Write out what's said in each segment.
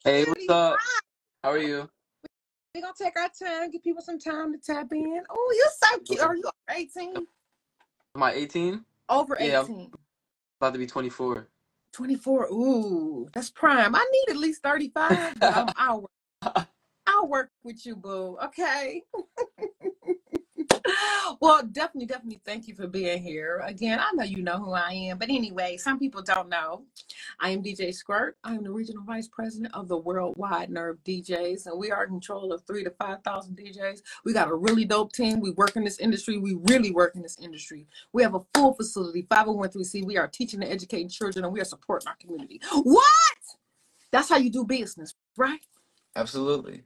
Hey, what's Daddy, up? How are you? we're gonna take our time, give people some time to tap in. Oh, you're so cute. Okay. Are you over 18? Am I 18? Over Yeah, I'm 18. about to be 24. 24. Ooh, that's prime. I need at least 35, but I'll work with you, boo. Okay. Well, definitely thank you for being here. Again, I know you know who I am, but anyway, some people don't know. I am DJ Squirt. I am the regional vice president of the Worldwide Nerve DJs, and we are in control of 3,000 to 5,000 DJs. We got a really dope team. We work in this industry. We really work in this industry. We have a full facility, 501(c). We are teaching and educating children, and we are supporting our community. What? That's how you do business, right? Absolutely.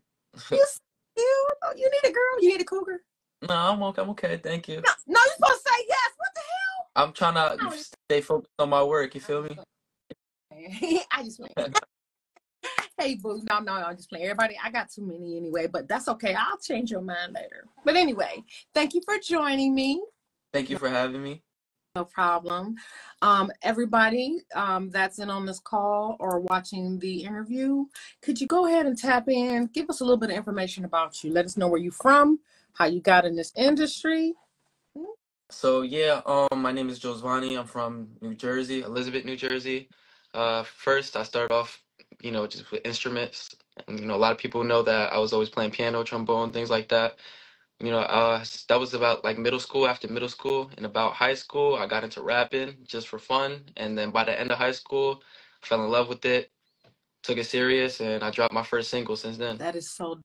You, you need a girl. You need a cougar. No, I'm okay. Thank you. No, you're supposed to say yes. What the I'm trying to hell? stay focused on my work. You feel me? I just playing. Hey, boo. No, I'm just playing. Everybody, I got too many anyway, but that's okay. I'll change your mind later. But anyway, thank you for joining me. Thank you for having me. No problem. Everybody that's in on this call or watching the interview, could you go ahead and tap in? Give us a little bit of information about you. Let us know where you're from, how you got in this industry. So yeah, my name is Josvani. I'm from New Jersey, Elizabeth, New Jersey. First, I started off, just with instruments. And, a lot of people know that I was always playing piano, trombone, things like that. That was about like middle school. After middle school and about high school, I got into rapping just for fun. And then by the end of high school, I fell in love with it, took it serious, and I dropped my first single since then. That is so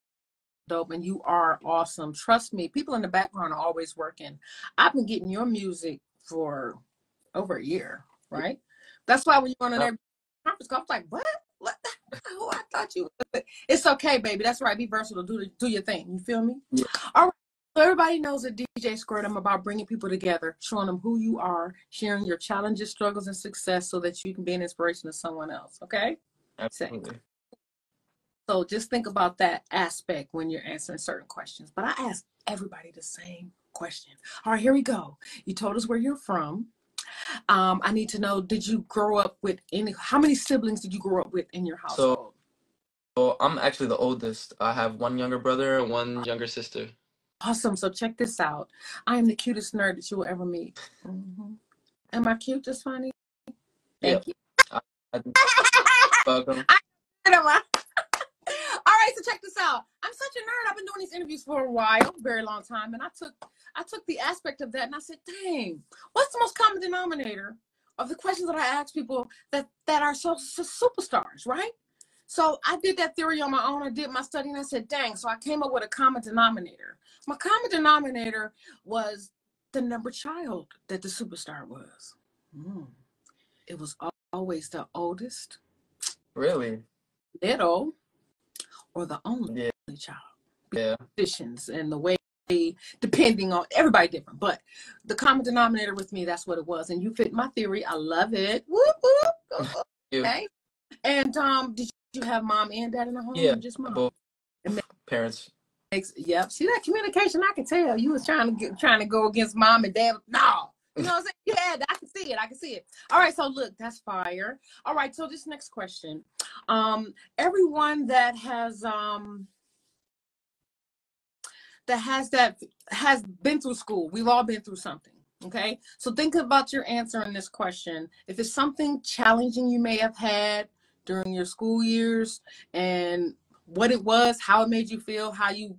dope, and you are awesome. Trust me, people in the background are always working. I've been getting your music for over a year, right? That's why when you went on Uh, that conference call, I was like, what? What? Oh, I thought you. It's okay, baby. That's right. Be versatile. Do your thing. You feel me? yeah, All right. So everybody knows that DJ Squirt, I'm about bringing people together, showing them who you are, sharing your challenges, struggles, and success so that you can be an inspiration to someone else. Okay? Say. absolutely. So just think about that aspect when you're answering certain questions. But I ask everybody the same question. All right, here we go. You told us where you're from. I need to know, did you grow up with how many siblings did you grow up with in your So, household? so I'm actually the oldest. I have one younger brother and one younger sister. Awesome. So check this out. I am the cutest nerd that you will ever meet. Am I cute, just funny? Yep. Thank you. I, I, welcome. All right, so check this out. I'm such a nerd. I've been doing these interviews for a while, very long time, and I took the aspect of that and I said, dang, what's the most common denominator of the questions that I ask people that are so superstars, right? So I did that theory on my own. I did my study and I said, dang, so I came up with a common denominator. My common denominator was the number child that the superstar was. It was always the oldest, Really? middle, or the only Yeah. child. Yeah. Positions and the way, depending on everybody different, but the common denominator with me, that's what it was. And you fit my theory. I love it. Whoop, whoop. You. Okay. And did you have mom and dad in the home Yeah. or just mom? Both parents. Yep. See that communication? I can tell you was trying to go against mom and dad. No. You know what I'm saying? Yeah, I can see it. I can see it. All right. So look, that's fire. All right. So this next question. Everyone that has has been through school. We've all been through something. Okay. So think about your answer in this question. If it's something challenging you may have had during your school years and what it was, how it made you feel, how you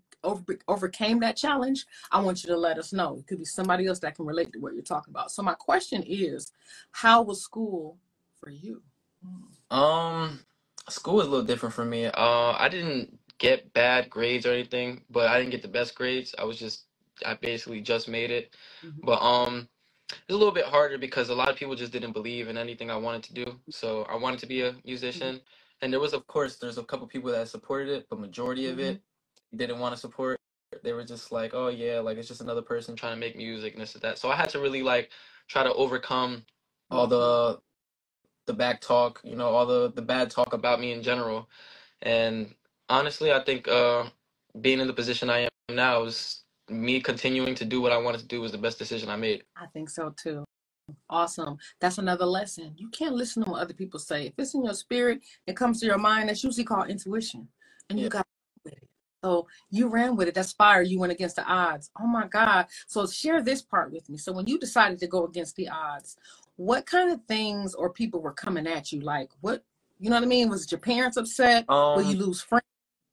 overcame that challenge, I want you to let us know. It could be somebody else that can relate to what you're talking about. So my question is, how was school for you? Um, School is a little different for me. I didn't get bad grades or anything, but I didn't get the best grades. I basically just made it. Mhm. But it's a little bit harder because a lot of people just didn't believe in anything I wanted to do. So I wanted to be a musician, and there's a couple people that supported it, but majority of Mhm. it didn't want to support. They were just like, oh yeah, like it's just another person trying to make music and this and that. So I had to really like try to overcome all the back talk, all the bad talk about me in general. And honestly, I think being in the position I am now is me continuing to do what I wanted to do was the best decision I made. I think so too. Awesome. That's another lesson. You can't listen to what other people say. If it's in your spirit, it comes to your mind. That's usually called intuition. And you got to with it. So you ran with it. That's fire. You went against the odds. Oh my God. So share this part with me. So when you decided to go against the odds, what kind of things or people were coming at you? Like what, you know what I mean? Was it your parents upset? Will you lose friends?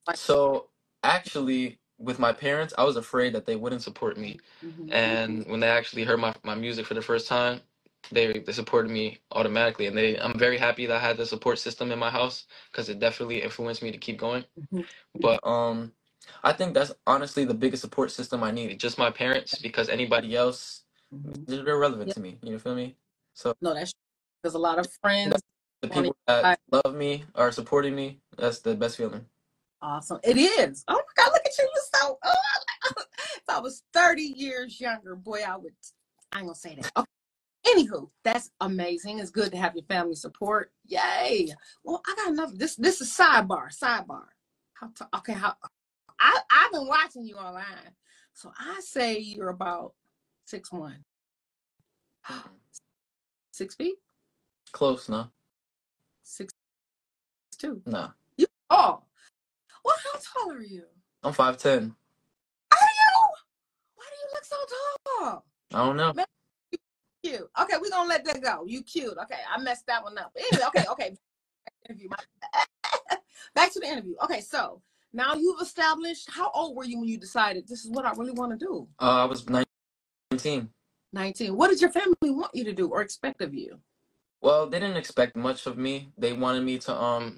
Like, So actually, with my parents, I was afraid that they wouldn't support me. mm-hmm. And when they actually heard my music for the first time, they supported me automatically. And I'm very happy that I had the support system in my house because it definitely influenced me to keep going. Mm-hmm. But I think that's honestly the biggest support system I needed. Just my parents, because anybody else, Mm-hmm. they're irrelevant Yeah. to me. You feel me? So No, that's there's a lot of friends the on people the that inside. love me are supporting me. That's the best feeling. Awesome. It is. Oh my God, look at you. You're so, if I was 30 years younger, boy, I ain't gonna say that. Okay. Anywho, that's amazing. It's good to have your family support. Yay. Well, I got another, this is sidebar. Okay, I've been watching you online. So I say you're about 6'1". Mm-mm. 6 feet? Close, no? 6'2". Nah. You tall. Well, how tall are you? I'm 5'10". Are you? Why do you look so tall? I don't know. Man, you cute. Okay, we're gonna let that go. You cute. Okay, I messed that one up. But anyway, okay. Interview. Back to the interview. Okay, so now you've established. How old were you when you decided this is what I really want to do? I was 19. 19. What did your family want you to do or expect of you? Well, they didn't expect much of me. They wanted me to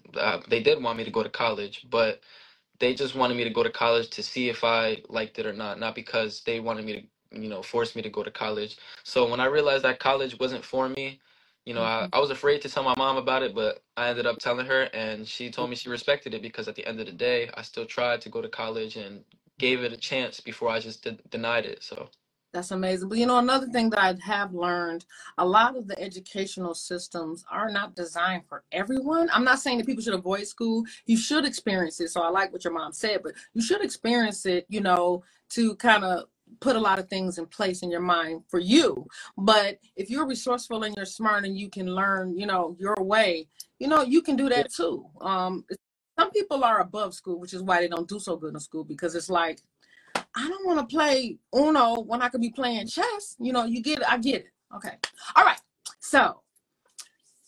they did want me to go to college, but they just wanted me to go to college to see if I liked it or not because they wanted me to, force me to go to college. So when I realized that college wasn't for me, I was afraid to tell my mom about it, but I ended up telling her, and she told me she respected it because at the end of the day, I still tried to go to college and gave it a chance before I just denied it. So That's amazing. But another thing that I have learned, a lot of the educational systems are not designed for everyone. I'm not saying that people should avoid school. You should experience it. So I like what your mom said, but you should experience it, to kind of put a lot of things in place in your mind for you. But if you're resourceful and you're smart and you can learn, your way, you can do yeah. that too. Some people are above school, which is why they don't do so good in school because it's like, I don't want to play Uno when I could be playing chess. You get it. I get it. Okay. All right. So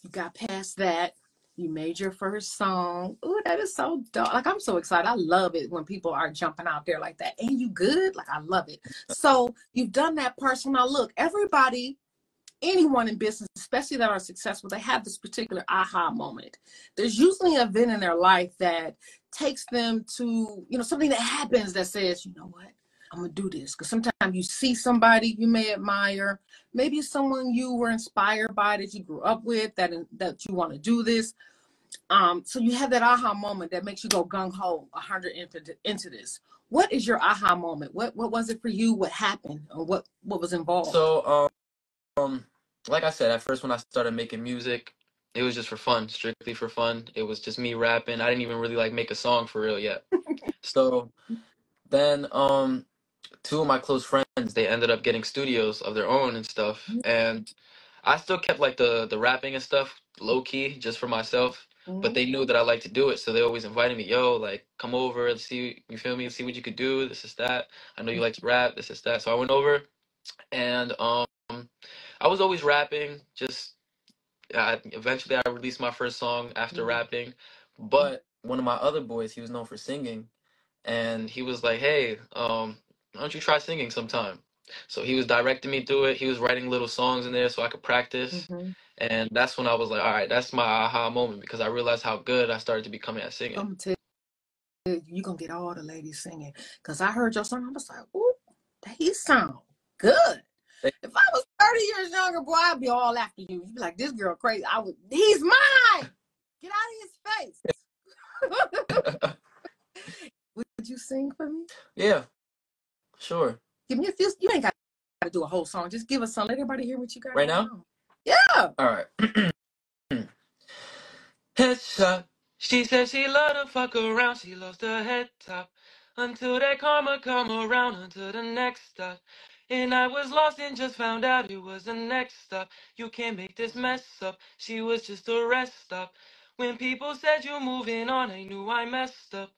you got past that. You made your first song. Ooh, that is so dope. Like, I'm so excited. I love it when people are jumping out there like that. And you good? Like, I love it. So you've done that part. So now look, everybody, anyone in business, especially that are successful, they have this particular aha moment. There's usually an event in their life that takes them to, something that happens that says, you know what, I'm gonna do this. Because sometimes you see somebody you may admire, maybe someone you were inspired by that you grew up with, that you want to do this. So you have that aha moment that makes you go gung ho 100 into this. What is your aha moment? What was it for you? What happened? Or what was involved? So like I said, at first when I started making music, it was just for fun, strictly for fun. It was just me rapping. I didn't even really like make a song for real yet. So then two of my close friends, they ended up getting studios of their own and stuff, and I still kept like the rapping and stuff low key just for myself, but Mm-hmm. they knew that I like to do it, so they always invited me, yo, like come over, let's see, you feel me, see what you could do, this is that. I know you like to rap, this is that. So I went over, and I was always rapping, just eventually I released my first song after rapping, but one of my other boys, he was known for singing, and he was like, "Hey, why don't you try singing sometime?" So he was directing me through it. He was writing little songs in there so I could practice, Mm-hmm. and that's when I was like, "All right, that's my aha moment," because I realized how good I started to become at singing. I'm tell you, you're gonna get all the ladies singing. Cause I heard your song, I was like, ooh, he sound good. If I was 30 years younger, boy, I'd be all after you. You'd be like, this girl crazy. He's mine. Get out of his face. Would you sing for me? Yeah, sure. Give me a few. You ain't got to do a whole song. Just give us some. Let everybody hear what you got Right going now? on. Yeah. All right. Headshot. She said she loved to fuck around. She lost her head top until that karma come around until the next stop. And I was lost and just found out it was the next stop. You can't make this mess up. She was just a rest stop. When people said you're moving on, I knew I messed up.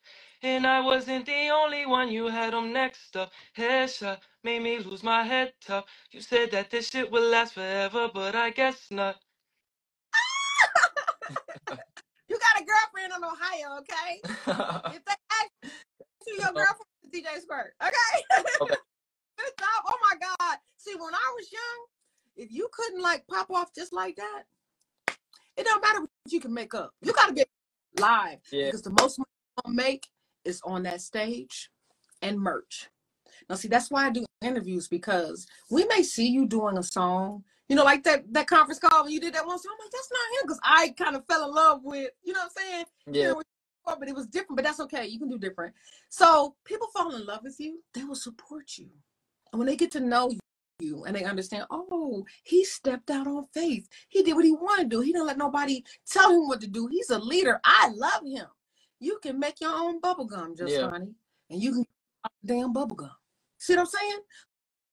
And I wasn't the only one, you had them next up. Headshot made me lose my head top. You said that this shit would last forever, but I guess not. You got a girlfriend in Ohio, okay? If they ask you, your girlfriend is DJ Squirt, okay? Okay. Good job. Oh my God. See, when I was young, if you couldn't like pop off just like that, it don't matter what you can make up. You got to be live because the most money you're gonna make is on that stage and merch. Now, see, that's why I do interviews, because we may see you doing a song, you know, like that conference call when you did that one song. I'm like, that's not him, because I kind of fell in love with, you know what I'm saying? Yeah. But it was different, but that's okay. You can do different. So people fall in love with you, they will support you. And when they get to know you and they understand, oh, he stepped out on faith. He did what he wanted to do. He didn't let nobody tell him what to do. He's a leader. I love him. You can make your own bubble gum, just funny, and you can get damn bubble gum. See what I'm saying?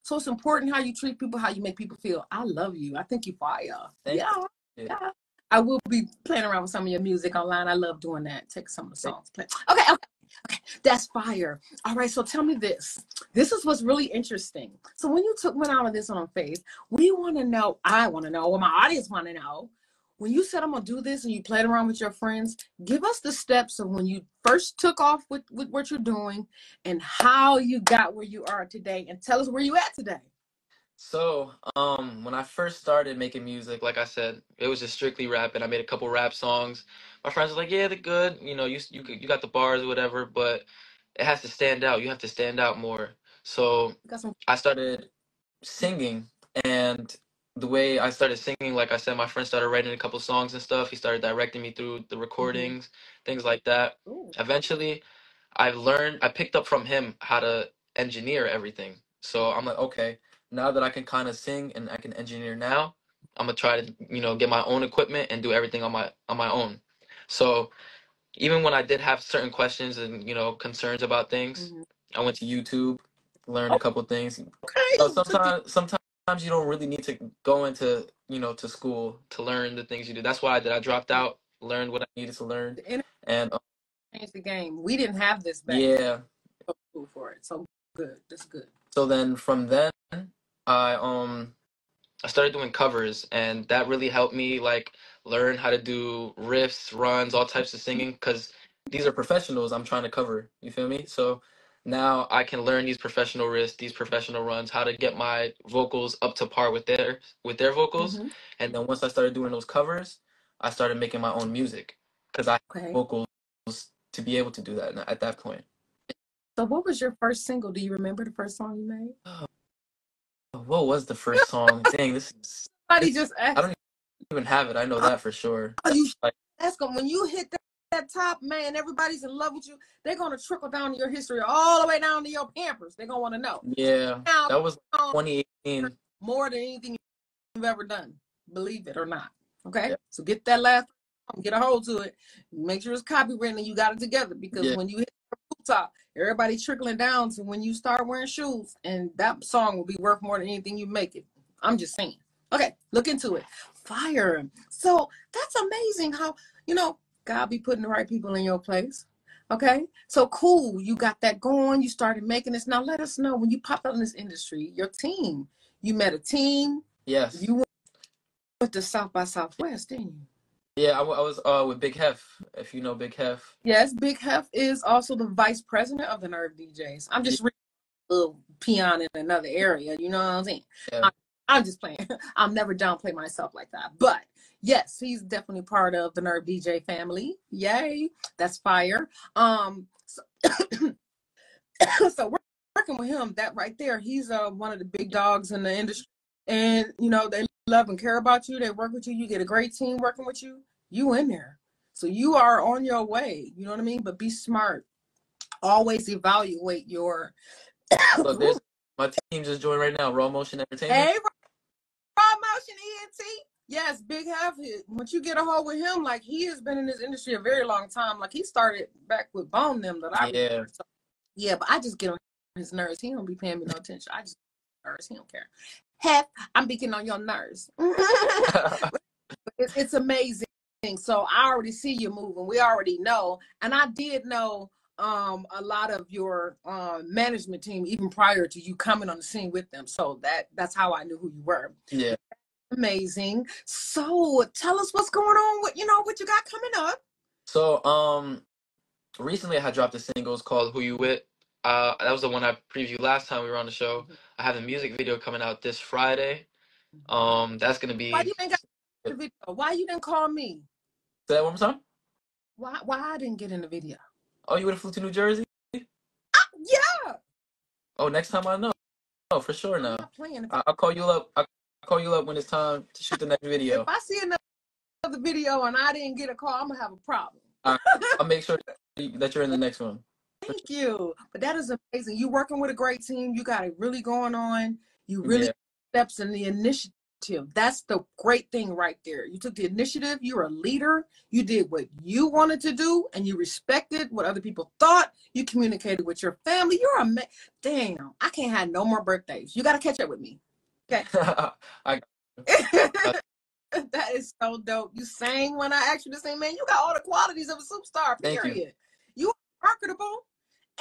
So it's important how you treat people, how you make people feel. I love you. I think you fire. Yeah. I will be playing around with some of your music online. I love doing that. Take some of the songs. Play. Okay. That's fire. All right. So tell me this. This is what's really interesting. So when you went out of this on faith, we want to know, I want to know, or my audience want to know, when you said I'm going to do this and you played around with your friends, give us the steps of when you first took off with what you're doing and how you got where you are today, and tell us where you at today. So, when I first started making music, like I said, it was just strictly rap, and I made a couple rap songs. My friends were like, "Yeah, they're good. You know, you got the bars or whatever, but it has to stand out. You have to stand out more." So I started singing, and the way I started singing, like I said, my friend started writing a couple songs and stuff. He started directing me through the recordings, things like that. Ooh. Eventually, I picked up from him how to engineer everything. So I'm like, okay, now that I can kind of sing and I can engineer now, I'm gonna try to, get my own equipment and do everything on my own. So even when I did have certain questions and, concerns about things, I went to YouTube, learned a couple things. So sometimes you don't really need to go into, to school to learn the things you do. That's why I dropped out, learned what I needed to learn, and changed the game. We didn't have this back. Yeah. For it. So good. That's good. So then from then, I started doing covers, and that really helped me like learn how to do riffs, runs, all types of singing, because these are professionals I'm trying to cover. You feel me? So now I can learn these professional riffs, these professional runs, how to get my vocals up to par with their vocals. And then once I started doing those covers, I started making my own music because I had vocals to be able to do that at that point. So what was your first single? Do you remember the first song you made? What was the first song? Dang, I don't even have it. I know that for sure. That's when you hit that top, man, everybody's in love with you. They're going to trickle down to your history all the way down to your Pampers. They're going to want to know. Yeah, that was 2018. More than anything you've ever done. Believe it or not. Okay? Yeah. So get that last song, get a hold to it. Make sure it's copywritten and you got it together, because when you hit the top, everybody's trickling down to when you start wearing shoes, and that song will be worth more than anything you make it. I'm just saying. Okay, look into it. Fire. So that's amazing how, God be putting the right people in your place. Okay, so cool. You got that going. You started making this. Now let us know, when you popped out in this industry, your team. You met a team. Yes. You went to South by Southwest, didn't you? Yeah, I was with Big Hef, if you know Big Hef. Yes, Big Hef is also the vice president of the Nerve DJs. I'm just a little peon in another area. You know what I'm saying? Yeah. I'm just playing. I'll never downplay myself like that. But yes, he's definitely part of the Nerve DJ family. Yay. That's fire. So we're working with him. That right there, he's one of the big dogs in the industry. And, they love and care about you. They work with you. You get a great team working with you. You in there. So you are on your way. You know what I mean? But be smart. Always evaluate your... Look, my team just joined right now. Raw Motion Entertainment. Hey, Raw Motion ENT. Yes, Big Hef. Once you get a hold with him, like, he has been in this industry a very long time. Like, he started back with Bone them that I remember. So, yeah, but I just get on his nerves. He don't be paying me no attention. I just nerves. He don't care. Heck, I'm beating on your nerves. It's amazing. So I already see you moving. We already know. And I did know a lot of your management team even prior to you coming on the scene with them. So that's how I knew who you were. Yeah. Amazing. So tell us what's going on with, what you got coming up. So recently I had dropped a single called Who You With. That was the one I previewed last time we were on the show. I have a music video coming out this Friday. That's gonna Why be. you ain't got the video? Why you didn't call me? Say that one more time. Why I didn't get in the video? Oh, you would have flew to New Jersey? Yeah. Oh, next time I know. Oh, for sure I'm now. not playing. I'll call you up. I'll call you up when it's time to shoot the next If video. I see another video and I didn't get a call, I'm gonna have a problem. I'll make sure that you're in the next one. Thank you. But that is amazing. You're working with a great team. You got it really going on. You really steps in the initiative. That's the great thing right there. You took the initiative. You're a leader. You did what you wanted to do, and you respected what other people thought. You communicated with your family. You're a damn. I can't have no more birthdays. You got to catch up with me. Okay. That is so dope. You sang when I asked you to sing, man. You got all the qualities of a superstar. Period. You are marketable,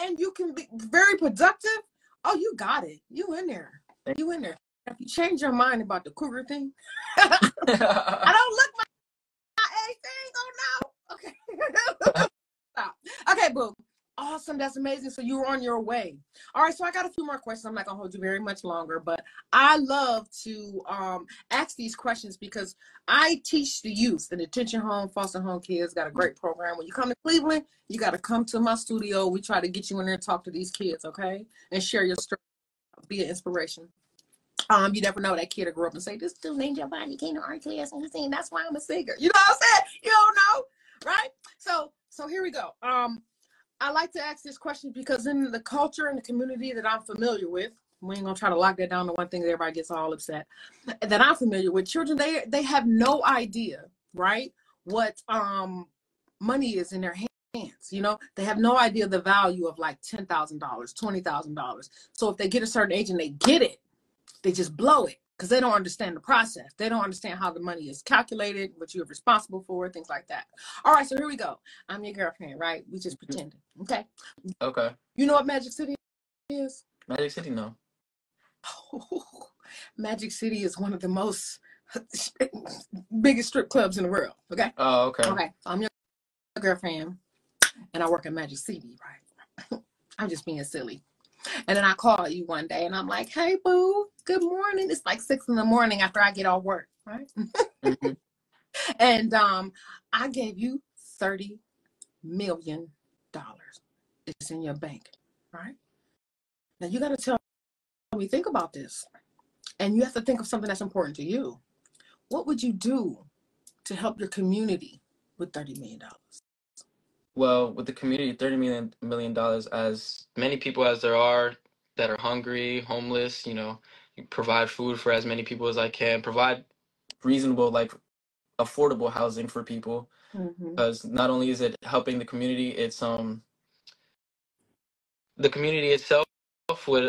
and you can be very productive. Oh, you got it. You in there. You in there. If you change your mind about the cougar thing, I don't look my age. They ain't gonna know. Okay. Stop. Okay, boo. Awesome. That's amazing. So you're on your way. All right. So I got a few more questions. I'm not gonna hold you very much longer, but I love to ask these questions because I teach the youth, the detention home, foster home kids. Got a great program. When you come to Cleveland, you got to come to my studio. We try to get you in there and talk to these kids, okay, and share your story. Be an inspiration. You never know, that kid will grow up and say, this dude named Giovanni came to art class and he's saying that's why I'm a singer. You know what I'm saying? You don't know, right? So here we go. I like to ask this question because in the culture and the community that I'm familiar with, we ain't gonna try to lock that down to one thing that everybody gets all upset, that I'm familiar with, children, they have no idea, right, what money is in their hands. They have no idea the value of like $10,000, $20,000. So if they get a certain age and they get it, they just blow it because they don't understand the process. They don't understand how the money is calculated, what you're responsible for, things like that. All right, so here we go. I'm your girlfriend, right? We just pretending, okay? Okay. You know what Magic City is? Magic City, no. Magic City is one of the most biggest strip clubs in the world, okay? Oh, okay. Okay, so I'm your girlfriend, and I work at Magic City, right? I'm just being silly. And then I call you one day and I'm like, hey, boo, good morning. It's like 6 a.m. after I get off work, right? Mm-hmm. And I gave you $30 million. It's in your bank, right? Now you got to tell me, think about this. And you have to think of something that's important to you. What would you do to help your community with $30 million? Well, with the community, $30 million, as many people as there are that are hungry, homeless, you provide food for as many people as I can, provide reasonable, like affordable housing for people. Because not only is it helping the community, it's the community itself would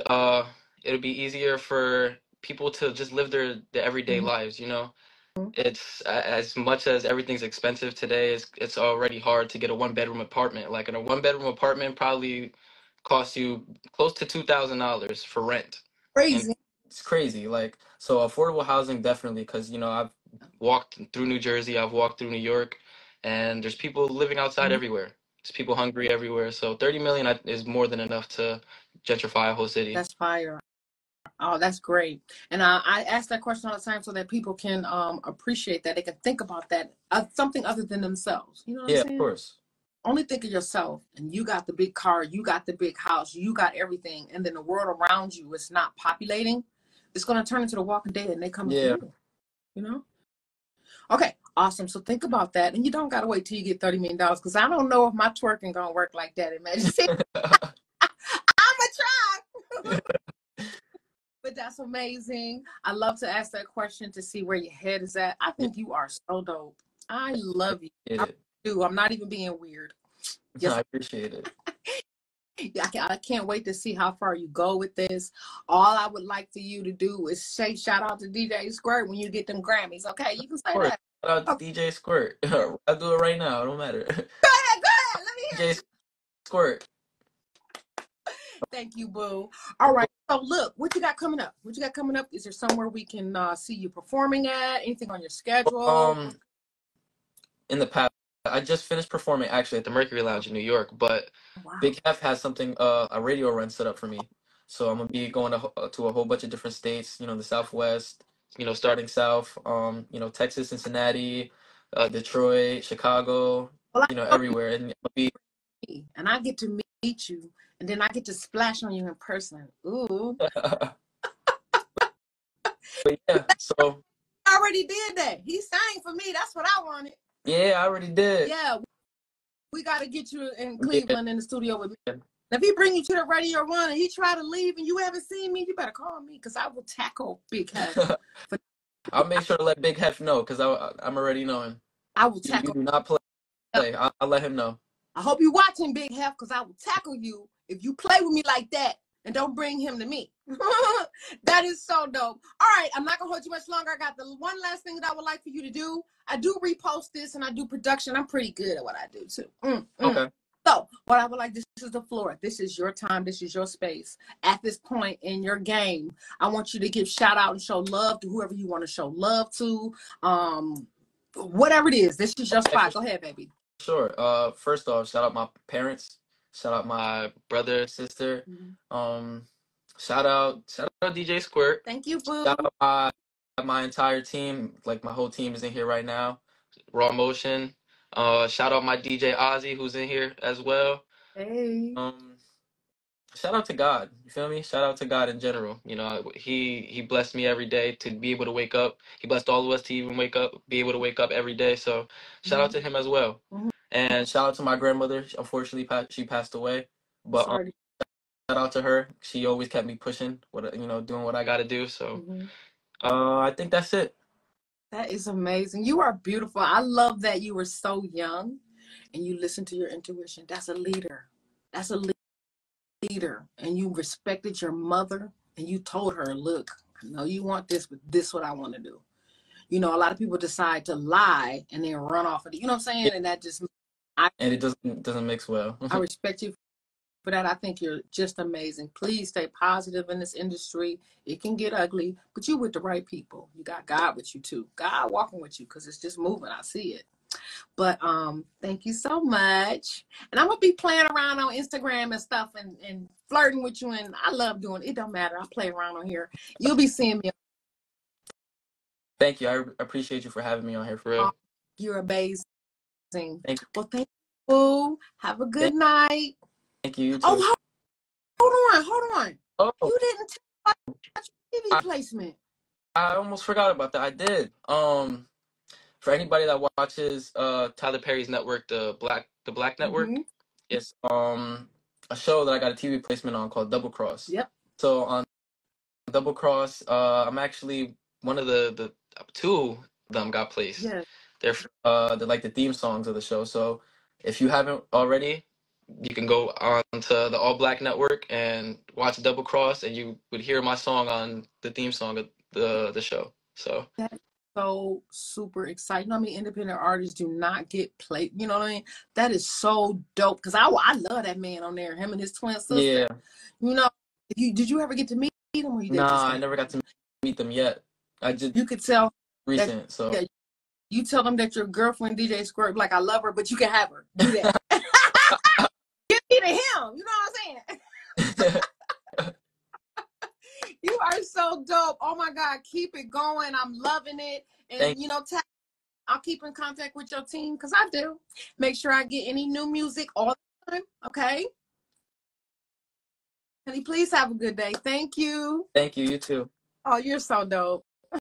it'll be easier for people to just live their everyday lives. It's as much as everything's expensive today, it's already hard to get a 1-bedroom apartment. Like in a 1-bedroom apartment probably costs you close to $2,000 for rent. Crazy. And it's crazy. Like, so affordable housing definitely, because I've walked through New Jersey, I've walked through New York, and there's people living outside everywhere. There's people hungry everywhere. So 30 million is more than enough to gentrify a whole city. That's fire. Oh, that's great. And I ask that question all the time so that people can appreciate that. They can think about that, something other than themselves. You know what I'm saying? Yeah, of course. Only think of yourself, and you got the big car, you got the big house, you got everything, and then the world around you is not populating. It's going to turn into the Walking Dead, and they come for you. Okay, awesome. So think about that, and you don't got to wait till you get $30 million because I don't know if my twerking going to work like that. Imagine. I'm a try. But that's amazing. I love to ask that question to see where your head is at. I think you are so dope. I love you. I do. I'm not even being weird. Yes. I appreciate it. I can't wait to see how far you go with this. All I would like for you to do is say shout out to DJ Squirt when you get them Grammys. Okay, you can say Squirt. that. Shout out to Okay. DJ Squirt. I'll do it right now. It don't matter. Go ahead, go ahead. Let me hear DJ you. Squirt. Thank you, boo. All right. So look, what you got coming up? What you got coming up? Is there somewhere we can see you performing at? Anything on your schedule? In the past, I just finished performing actually at the Mercury Lounge in New York, but Wow. Big Hef has something a radio run set up for me. So I'm gonna be going to a whole bunch of different states, the Southwest, starting south, Texas, Cincinnati, Detroit, Chicago, Well, I everywhere. And I'll be and I get to meet you, and then I get to splash on you in person. Ooh. but yeah, so I already did that. He sang for me. That's what I wanted. yeah, I already did. Yeah, we got to get you in Yeah. Cleveland in the studio with me. If he bring you to the Radio One and he try to leave and you haven't seen me, you better call me because I will tackle Big Hef. I'll make sure to let Big Hef know because I'm already knowing. I will You tackle. do not play. I'll let him know. I hope you're watching, Big Hef, because I will tackle you if you play with me like that and don't bring him to me. That is so dope. All right, I'm not going to hold you much longer. I got the one last thing that I would like for you to do. I do repost this and I do production. I'm pretty good at what I do, too. Okay. So what I would like, this is the floor. This is your time. This is your space. At this point in your game, I want you to give shout out and show love to whoever you want to show love to. Whatever it is, this is your spot. Go ahead, baby. Sure. First off, shout out my parents. Shout out my brother, sister. Shout out DJ Squirt. Thank you, boo. Shout out my entire team. Like my whole team is in here right now. Raw Motion. Shout out my DJ Ozzy who's in here as well. Hey. Shout out to God. You feel me? Shout out to God in general. He blessed me every day to be able to wake up. He blessed all of us to even be able to wake up every day. So shout out to him as well. And shout out to my grandmother. Unfortunately, she passed away. But shout out to her. She always kept me pushing, doing what I got to do. So I think that's it. That is amazing. You are beautiful. I love that you were so young and you listened to your intuition. That's a leader. That's a leader. And you respected your mother and you told her, look, I know you want this, but this is what I want to do. A lot of people decide to lie and then run off of it. You know what I'm saying? And that just... And it doesn't mix well. I respect you for that. I think you're just amazing. Please stay positive in this industry. It can get ugly, but you with the right people. You got God with you too. God walking with you because it's just moving. I see it. But thank you so much. And I'm gonna be playing around on Instagram and stuff and flirting with you. And I love doing it. It don't matter. I play around on here. You'll be seeing me. Thank you. I appreciate you for having me on here for real. You're amazing. Thank you. Well, thank you. Have a good night. Thank you. You too. Oh, hold on. Oh. You didn't tell me about your TV placement. I almost forgot about that. I did. For anybody that watches Tyler Perry's network, the Black Network, it's a show that I got a TV placement on called Double Cross. Yep. So on Double Cross, I'm actually one of the two of them got placed. Yeah. They're like the theme songs of the show. So if you haven't already, you can go on to the All Black Network and watch Double Cross, and you would hear my song on the theme song of the show. So that's so super exciting. I mean, independent artists do not get played. You know what I mean? That is so dope because I love that man on there. Him and his twin sister. Yeah. Did you ever get to meet him? Or Nah, I never got to meet them yet. You could tell recent. So yeah, you tell them that your girlfriend DJ Squirt, like I love her, but you can have her. Do that. Give me to him. You know what I'm saying? You are so dope. Oh my God, keep it going. I'm loving it. And I'll keep in contact with your team because I do. Make sure I get any new music all the time. Okay. Honey, please have a good day. Thank you. Thank you. You too. Oh, you're so dope.